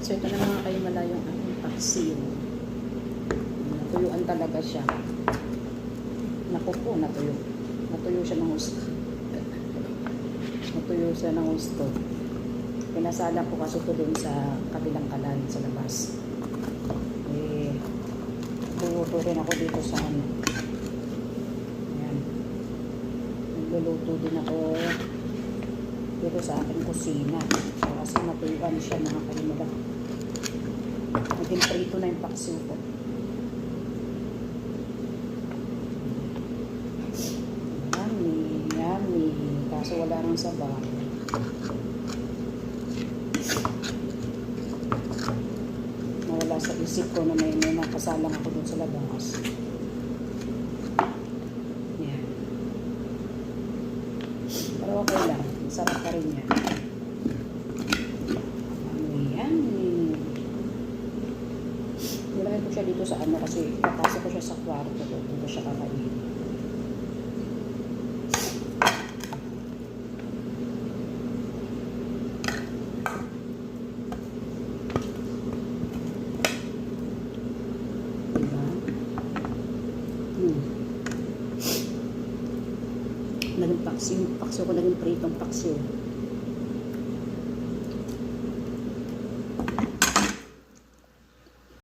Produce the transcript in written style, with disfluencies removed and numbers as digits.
So ito na mga kayo malayong aking paksiw. Natuyuan talaga siya. Naku po, natuyo. Natuyo siya ng gusto. Natuyo siya ng gusto. Pinasala ko kasi ito dun sa kabilang kalan sa labas. Eh, nagluluto rin ako dito sa ano. Ayan. Nagluluto din ako dito sa aking kusina. Kasi natuyuan siya mga kalimala. Naging prito na yung paksiw ko. Yummy, yummy. Kaso wala nang sabaw. Nawala sa isip ko na may nakasalang ako dun sa labas. Yan. Pero okay lang. Sarap pa rin yan. Nilagay ko siya dito sa ano kasi papasok ko siya sa kwarto ko. Dito siya kakainin. Diba? Naging paksiw ko, naging pritong paksiw.